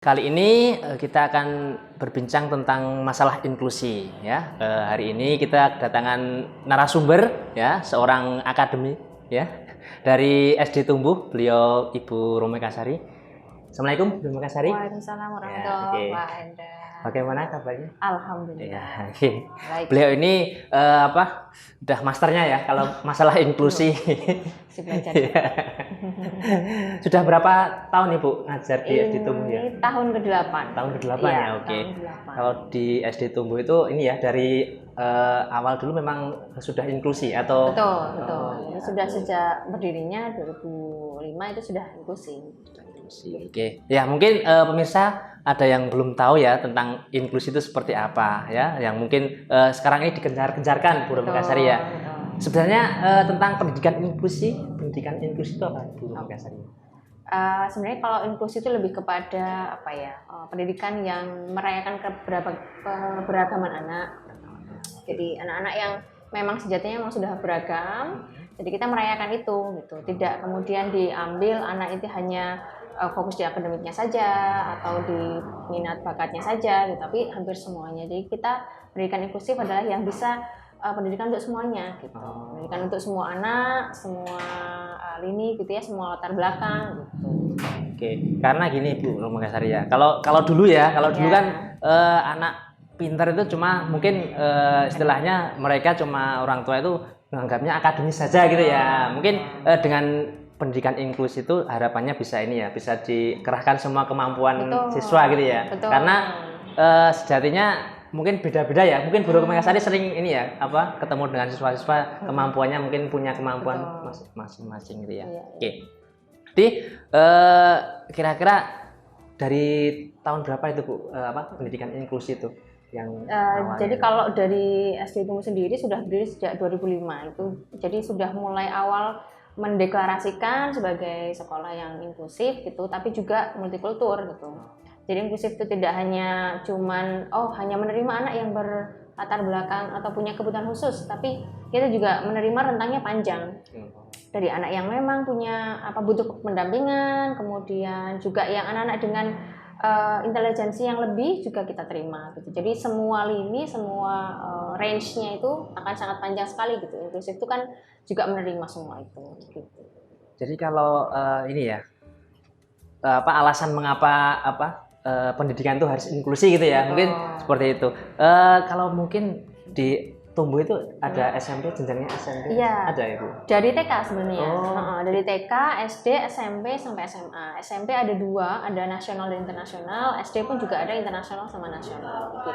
Kali ini kita akan berbincang tentang masalah inklusi ya. Hari ini kita kedatangan narasumber ya, seorang akademi ya dari SD Tumbuh, beliau Ibu Romekasari. Assalamualaikum Bu Romekasari. Waalaikumsalam warahmatullahi wabarakatuh. Bagaimana kabarnya? Alhamdulillah. Ya, okay. Baik. Beliau ini udah masternya ya kalau masalah inklusi. Sudah berapa tahun Ibu ngajar di SD Tumbuh ya? Tahun ke-8. Tahun ke-8 ya, oke. Kalau di SD Tumbuh itu ini ya dari awal dulu memang sudah inklusi atau? Betul. Jadi sudah sejak berdirinya 2005 itu sudah inklusi. Oke. Ya, mungkin pemirsa ada yang belum tahu ya tentang inklusi itu seperti apa ya, yang mungkin sekarang ini digencar-gencarkan Bu Romekasari ya. Sebenarnya tentang pendidikan inklusi itu apa Bu Romekasari? Sebenarnya kalau inklusi itu lebih kepada pendidikan yang merayakan keberagaman anak. Jadi anak-anak yang memang sejatinya memang sudah beragam, jadi kita merayakan itu gitu. Tidak kemudian diambil anak itu hanya fokus di akademiknya saja atau di minat bakatnya saja gitu, tapi hampir semuanya. Jadi kita pendidikan inklusif adalah yang bisa pendidikan untuk semuanya gitu. Pendidikan untuk semua anak, semua lini gitu ya, semua latar belakang gitu. Oke, karena gini Bu Romekasari ya. Kalau dulu kan anak pintar itu cuma mungkin istilahnya mereka cuma orang tua itu menganggapnya akademis saja gitu ya. Mungkin dengan pendidikan inklusi itu harapannya bisa ini ya, bisa dikerahkan semua kemampuan siswa gitu ya. Karena sejatinya mungkin beda-beda ya. Mungkin Bu Romekasari sering ini ya, ketemu dengan siswa-siswa kemampuannya mungkin punya kemampuan masing-masing gitu ya. Oke. Jadi kira-kira dari tahun berapa itu Bu pendidikan inklusi itu? Jadi kalau dari SD Tumbuh sendiri sudah berdiri sejak 2005 itu, jadi sudah mulai awal mendeklarasikan sebagai sekolah yang inklusif gitu, tapi juga multikultur gitu. Jadi inklusif itu tidak hanya hanya menerima anak yang berlatar belakang atau punya kebutuhan khusus, tapi kita juga menerima rentangnya panjang. Dari anak yang memang punya butuh pendampingan, kemudian juga yang anak-anak dengan intelijensi yang lebih juga kita terima gitu. Jadi semua lini, semua range-nya itu akan sangat panjang sekali gitu. Inklusif itu kan juga menerima semua itu gitu. Jadi kalau ini ya alasan mengapa pendidikan itu harus inklusi gitu ya. Mungkin seperti itu. Kalau mungkin di Tumbuh itu ada SMP, jenjangnya SMP? Iya. Ada ya Bu? Dari TK sebenarnya. Dari TK, SD, SMP sampai SMA. SMP ada 2, ada nasional dan internasional. SD pun juga ada internasional sama nasional gitu.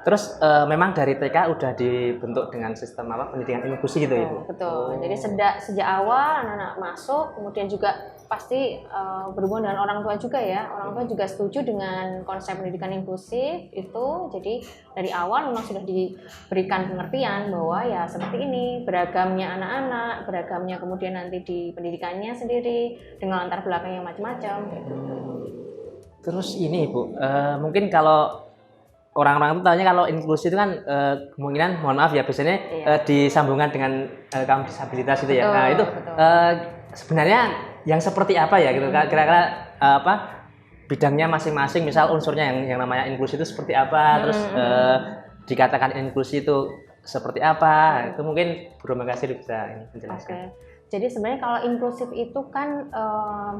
Terus memang dari TK udah dibentuk dengan sistem pendidikan inklusi gitu ya Bu? Betul. Jadi sejak awal anak-anak masuk, kemudian juga pasti berhubungan dengan orang tua juga ya. Orang tua juga setuju dengan konsep pendidikan inklusif itu. Jadi dari awal memang sudah diberikan pengertian bahwa ya seperti ini, beragamnya anak-anak, beragamnya kemudian nanti di pendidikannya sendiri dengan latar belakang yang macam-macam gitu. Terus ini Bu, mungkin kalau orang-orang itu tanya kalau inklusi itu kan kemungkinan, mohon maaf ya, biasanya disambungkan dengan kaum disabilitas gitu ya. Nah itu sebenarnya yang seperti apa ya gitu, kira-kira bidangnya masing-masing, misal unsurnya yang namanya inklusi itu seperti apa, terus dikatakan inklusi itu seperti apa, itu mungkin Bu Romekasari bisa menjelaskan. Jadi sebenarnya kalau inklusif itu kan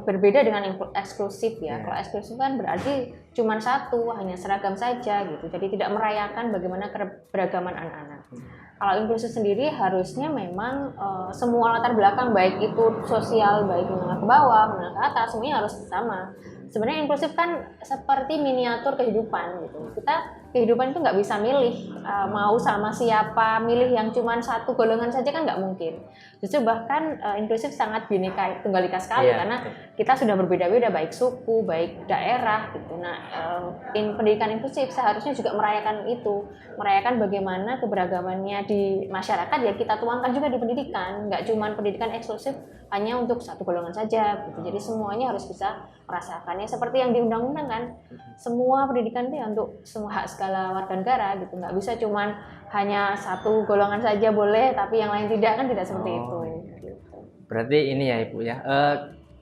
berbeda dengan eksklusif ya. Kalau eksklusif kan berarti cuma satu, hanya seragam saja gitu. Jadi tidak merayakan bagaimana keberagaman anak-anak. Kalau inklusif sendiri harusnya memang semua latar belakang, baik itu sosial, baik menengah ke bawah, menengah ke atas, semuanya harus sama. Sebenarnya inklusif kan seperti miniatur kehidupan gitu. Kehidupan itu nggak bisa milih mau sama siapa, milih yang cuma satu golongan saja kan nggak mungkin. Justru bahkan inklusif sangat bineka tunggal ika sekali karena kita sudah berbeda-beda, baik suku, baik daerah gitu. Nah, pendidikan inklusif seharusnya juga merayakan itu, merayakan bagaimana keberagamannya di masyarakat ya kita tuangkan juga di pendidikan. Nggak cuma pendidikan eksklusif hanya untuk satu golongan saja gitu. Jadi semuanya harus bisa merasakannya seperti yang di undang-undang kan. Semua pendidikan itu ya untuk semua hak segala warga negara gitu. Nggak bisa cuman hanya satu golongan saja boleh tapi yang lain tidak, kan tidak seperti itu. Berarti ini ya Ibu ya.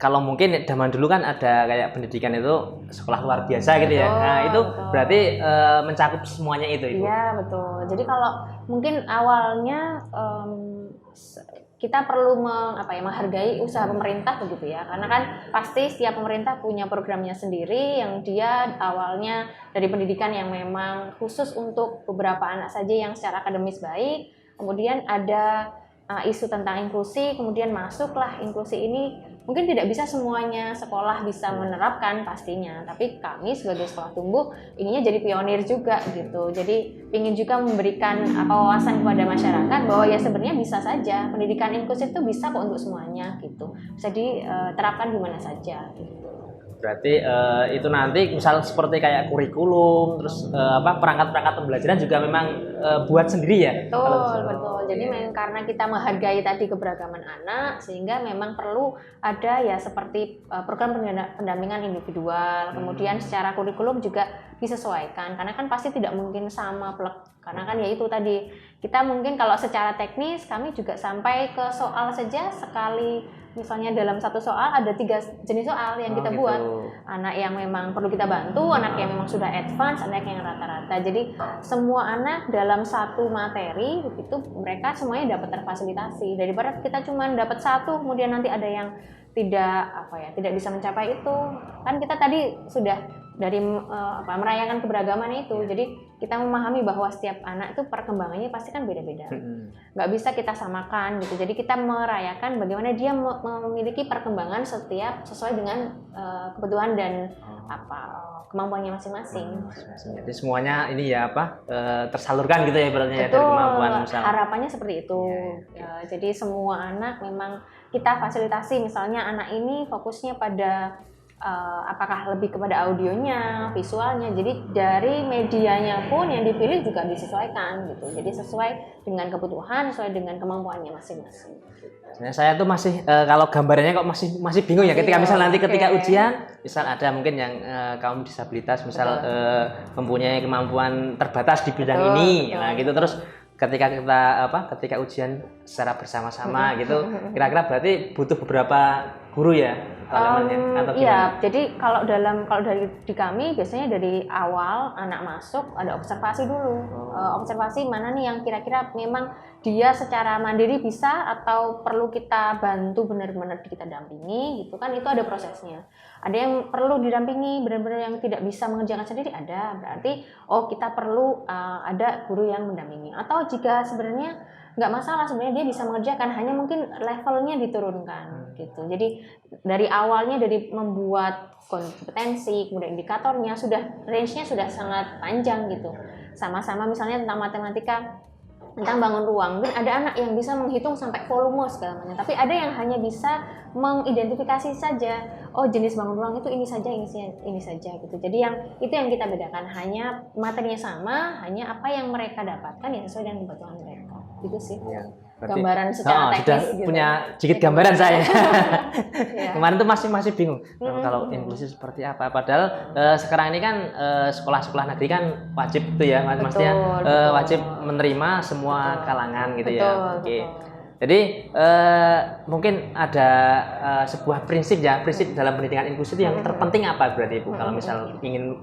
kalau mungkin zaman dulu kan ada kayak pendidikan itu sekolah luar biasa gitu ya. Betul, Nah, itu betul. berarti mencakup semuanya itu, Ibu. Iya, betul. Jadi kalau mungkin awalnya kita perlu menghargai usaha pemerintah begitu ya. Karena kan pasti setiap pemerintah punya programnya sendiri yang dia awalnya dari pendidikan yang memang khusus untuk beberapa anak saja yang secara akademis baik. Kemudian ada isu tentang inklusi, kemudian masuklah inklusi ini. Mungkin tidak bisa semuanya sekolah bisa menerapkan pastinya, tapi kami sebagai sekolah tumbuh inginnya jadi pionir juga gitu. Jadi ingin juga memberikan wawasan kepada masyarakat bahwa ya sebenarnya bisa saja pendidikan inklusif itu bisa kok untuk semuanya gitu. Bisa diterapkan di mana saja gitu. Berarti itu nanti misal seperti kayak kurikulum, terus perangkat-perangkat pembelajaran juga memang buat sendiri ya? Betul. Jadi memang karena kita menghargai tadi keberagaman anak, sehingga memang perlu ada ya seperti program pendampingan individual, kemudian secara kurikulum juga disesuaikan, karena kan pasti tidak mungkin sama plek. Karena kan ya itu tadi, kita mungkin kalau secara teknis kami juga sampai ke soal saja sekali. Misalnya dalam satu soal ada 3 jenis soal yang kita buat. Anak yang memang perlu kita bantu, anak yang memang sudah advance, anak yang rata-rata. Jadi semua anak dalam satu materi itu mereka semuanya dapat terfasilitasi. Daripada kita cuma dapat satu, kemudian nanti ada yang tidak bisa mencapai itu. Kan kita tadi sudah dari merayakan keberagaman itu. Jadi kita memahami bahwa setiap anak itu perkembangannya pasti kan beda-beda. Nggak bisa kita samakan gitu. Jadi kita merayakan bagaimana dia memiliki perkembangan setiap sesuai dengan kebutuhan dan kemampuannya masing-masing. Jadi semuanya ini tersalurkan gitu ya berarti ya, dari kemampuan misalnya. Harapannya seperti itu. Jadi semua anak memang kita fasilitasi, misalnya anak ini fokusnya pada apakah lebih kepada audionya, visualnya. Jadi dari medianya pun yang dipilih juga disesuaikan gitu. Jadi sesuai dengan kebutuhan, sesuai dengan kemampuannya masing-masing. Saya tuh masih kalau gambarannya kok masih bingung ya ketika misal nanti ketika ujian, misal ada mungkin yang kaum disabilitas misal mempunyai kemampuan terbatas di bidang ini. Nah, gitu terus ketika ujian secara bersama-sama gitu, kira-kira berarti butuh beberapa guru ya atau iya, jadi kalau dari di kami biasanya dari awal anak masuk ada observasi dulu. Observasi mana nih yang kira-kira memang dia secara mandiri bisa atau perlu kita bantu benar-benar kita dampingi gitu kan, itu ada prosesnya. Ada yang perlu didampingi benar-benar yang tidak bisa mengerjakan sendiri, ada. Berarti kita perlu ada guru yang mendampingi. Atau jika sebenarnya nggak masalah, sebenarnya dia bisa mengerjakan, hanya mungkin levelnya diturunkan gitu. Jadi dari awalnya dari membuat kompetensi, kemudian indikatornya range-nya sudah sangat panjang gitu. Sama-sama misalnya tentang matematika, tentang bangun ruang, mungkin ada anak yang bisa menghitung sampai volume segala macam, tapi ada yang hanya bisa mengidentifikasi saja, jenis bangun ruang itu ini saja gitu. Jadi itu yang kita bedakan, hanya materinya sama, hanya apa yang mereka dapatkan yang sesuai dengan kebutuhan mereka. Gitu sih. Ya, gambaran secara teknis sudah gitu. Punya sedikit gambaran saya. Kemarin tuh masih bingung kalau inklusi seperti apa, padahal sekarang ini kan sekolah-sekolah negeri kan wajib tuh ya, maksudnya wajib menerima semua kalangan gitu ya. Oke. Jadi mungkin ada sebuah prinsip dalam pendidikan inklusi itu yang terpenting apa berarti Ibu kalau misal ingin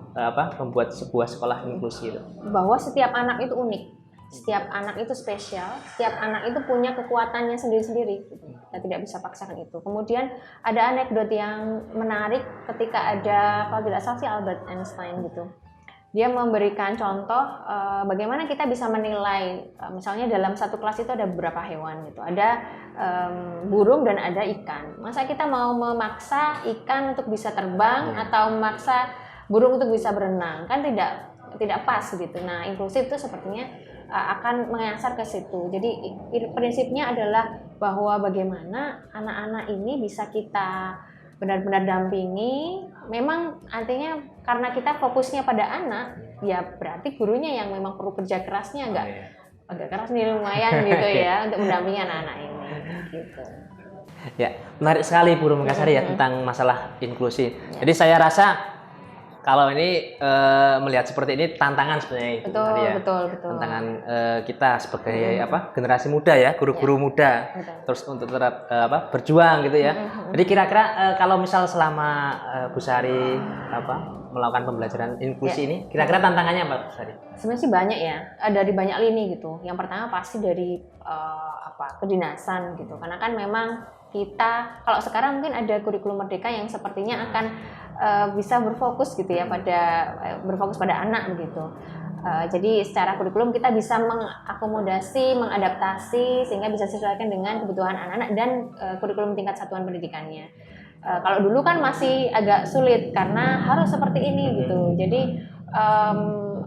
membuat sebuah sekolah inklusi itu? Bahwa setiap anak itu unik. Setiap anak itu spesial, setiap anak itu punya kekuatannya sendiri-sendiri. Kita tidak bisa paksakan itu. Kemudian ada anekdot yang menarik ketika ada, kalau tidak salah sih Albert Einstein gitu. Dia memberikan contoh bagaimana kita bisa menilai, misalnya dalam satu kelas itu ada beberapa hewan gitu. Ada burung dan ada ikan. Masa kita mau memaksa ikan untuk bisa terbang atau memaksa burung untuk bisa berenang? Kan tidak pas gitu. Nah, inklusif itu sepertinya akan menyasar ke situ. Jadi prinsipnya adalah bahwa bagaimana anak-anak ini bisa kita benar-benar dampingi. Memang artinya karena kita fokusnya pada anak, ya berarti gurunya yang memang perlu kerja kerasnya agak keras nih lumayan gitu ya untuk mendampingi anak-anak ini gitu. Ya, menarik sekali Bu Mekarsari ya tentang masalah inklusi. Jadi saya rasa kalau ini melihat seperti ini tantangan sebenarnya Ibu Betul, Maria. betul. Tantangan kita sebagai generasi muda ya, guru-guru muda, Betul. terus untuk tetap berjuang gitu ya. Jadi kira-kira kalau misal selama Bu Sari melakukan pembelajaran inklusi ini, kira-kira tantangannya apa Bu Sari? Sebenarnya sih banyak ya, dari banyak lini gitu. Yang pertama pasti dari kedinasan gitu, karena kan memang kita kalau sekarang mungkin ada kurikulum merdeka yang sepertinya akan bisa berfokus gitu ya berfokus pada anak begitu. Jadi secara kurikulum kita bisa mengakomodasi, mengadaptasi sehingga bisa disesuaikan dengan kebutuhan anak-anak dan kurikulum tingkat satuan pendidikannya. Kalau dulu kan masih agak sulit karena harus seperti ini gitu. Jadi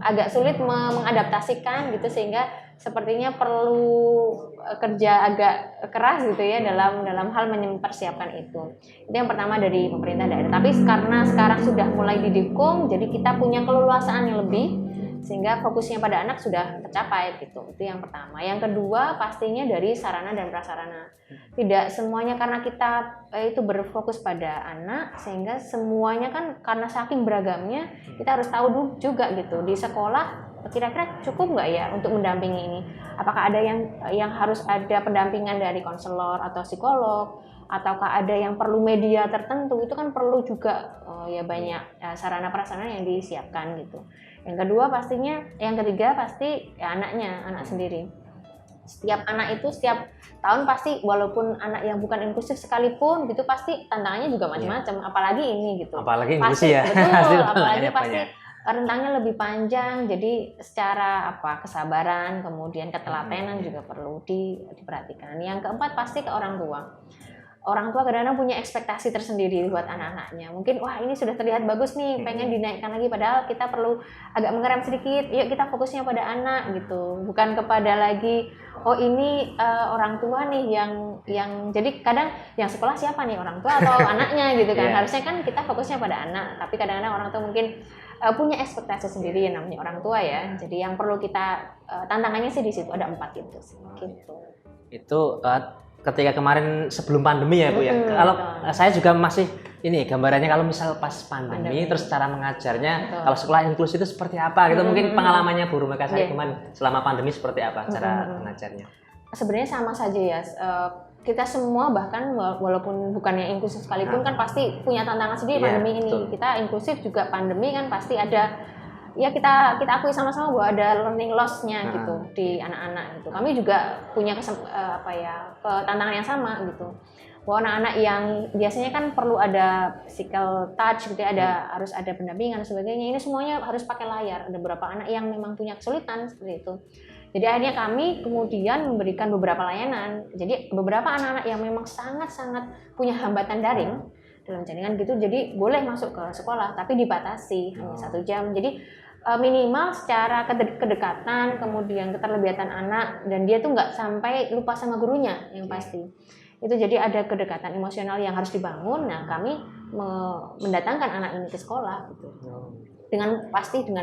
agak sulit mengadaptasikan gitu sehingga sepertinya perlu kerja agak keras gitu ya dalam hal mempersiapkan itu. Itu yang pertama dari pemerintah daerah. Tapi karena sekarang sudah mulai didukung, jadi kita punya keleluasaan yang lebih sehingga fokusnya pada anak sudah tercapai gitu. Itu yang pertama. Yang kedua pastinya dari sarana dan prasarana. Tidak semuanya karena kita itu berfokus pada anak sehingga semuanya kan karena saking beragamnya kita harus tahu dulu juga gitu di sekolah kira-kira cukup nggak ya untuk mendampingi ini? Apakah ada yang harus ada pendampingan dari konselor atau psikolog? Ataukah ada yang perlu media tertentu? Itu kan perlu juga ya banyak sarana prasarana yang disiapkan gitu. Yang kedua pastinya, yang ketiga pasti ya anak sendiri. Setiap anak itu setiap tahun pasti walaupun anak yang bukan inklusif sekalipun gitu pasti tantangannya juga macam-macam. Apalagi ini gitu. Apalagi pasti, inklusi ya. Betul. Apalagi pasti rentangnya lebih panjang. Jadi secara kesabaran kemudian ketelatenan juga perlu diperhatikan. Yang keempat pasti ke orang tua. Orang tua kadang-kadang punya ekspektasi tersendiri buat anak-anaknya. Mungkin wah ini sudah terlihat bagus nih, pengen dinaikkan lagi. Padahal kita perlu agak mengerem sedikit. Yuk kita fokusnya pada anak gitu, bukan kepada lagi oh ini orang tua nih yang jadi kadang yang sekolah siapa nih, orang tua atau anaknya gitu kan. Harusnya kan kita fokusnya pada anak. Tapi kadang-kadang orang tua mungkin punya ekspektasi sendiri yang namanya orang tua ya. Jadi yang perlu kita tantangannya sih di situ ada 4 itu sih. Gitu. Itu ketika kemarin sebelum pandemi ya Bu ya. Kalau saya juga masih ini gambarannya kalau misal pas pandemi terus cara mengajarnya kalau sekolah inklusi itu seperti apa gitu. Mungkin pengalamannya Bu Rumeka Sari kemarin selama pandemi seperti apa cara mengajarnya? Sebenarnya sama saja ya. Kita semua bahkan walaupun bukannya inklusif sekalipun kan pasti punya tantangan sendiri pandemi ini. Betul. Kita inklusif juga pandemi kan pasti ada ya kita akui sama-sama bahwa ada learning loss-nya gitu di anak-anak gitu. Kami juga punya tantangan yang sama gitu. Bahwa anak-anak yang biasanya kan perlu ada physical touch gitu ya, harus ada pendampingan dan sebagainya. Ini semuanya harus pakai layar. Ada beberapa anak yang memang punya kesulitan seperti itu. Jadi akhirnya kami kemudian memberikan beberapa layanan. Jadi beberapa anak-anak yang memang sangat-sangat punya hambatan daring dalam jaringan gitu, jadi boleh masuk ke sekolah tapi dibatasi hanya 1 jam. Jadi minimal secara kedekatan, kemudian keterlibatan anak dan dia tuh nggak sampai lupa sama gurunya yang pasti. Itu jadi ada kedekatan emosional yang harus dibangun. Nah kami mendatangkan anak ini ke sekolah gitu. Dengan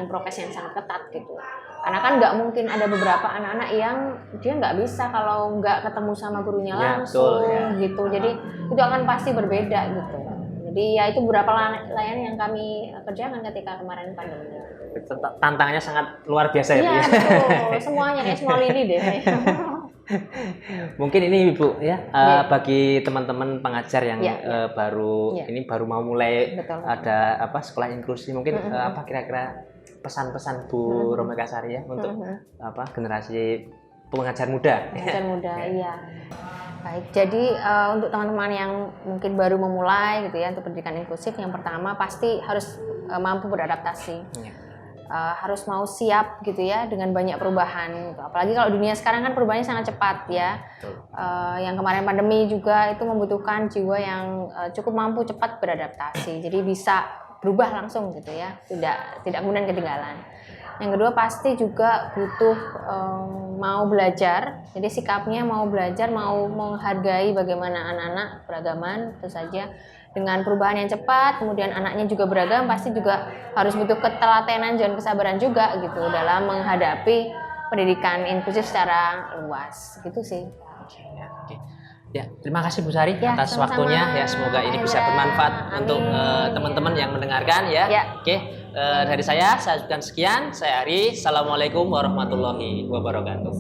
prokes yang sangat ketat gitu. Karena kan nggak mungkin ada beberapa anak-anak yang dia nggak bisa kalau nggak ketemu sama gurunya langsung gitu. Jadi itu akan pasti berbeda gitu. Jadi ya itu beberapa layanan yang kami kerjakan ketika kemarin pandemi. Tantangannya sangat luar biasa ya Bu. Iya betul, semuanya kayak semua lini deh. Mungkin ini Ibu ya bagi teman-teman pengajar yang baru mau mulai ada sekolah inklusi mungkin apa kira-kira pesan-pesan Bu Rumeka Sari ya untuk generasi pengajar muda. Pengajar muda, iya. Baik, jadi untuk teman-teman yang mungkin baru memulai gitu ya untuk pendidikan inklusif, yang pertama pasti harus mampu beradaptasi. Harus mau siap gitu ya dengan banyak perubahan gitu. Apalagi kalau dunia sekarang kan perubahannya sangat cepat ya. Yang kemarin pandemi juga itu membutuhkan jiwa yang cukup mampu cepat beradaptasi. Jadi bisa berubah langsung gitu ya. Tidak kemudian ketinggalan. Yang kedua pasti juga butuh mau belajar. Jadi sikapnya mau belajar, mau menghargai bagaimana anak-anak beragaman tentu saja. Dengan perubahan yang cepat, kemudian anaknya juga beragam, pasti juga harus butuh ketelatenan dan kesabaran juga gitu dalam menghadapi pendidikan inklusif secara luas, gitu sih. Ya, terima kasih Bu Sari ya, atas sama-sama. Waktunya. Ya, semoga ini bisa bermanfaat untuk teman-teman yang mendengarkan ya. Oke. dari saya ucapkan sekian. Saya Ari. Assalamualaikum warahmatullahi wabarakatuh.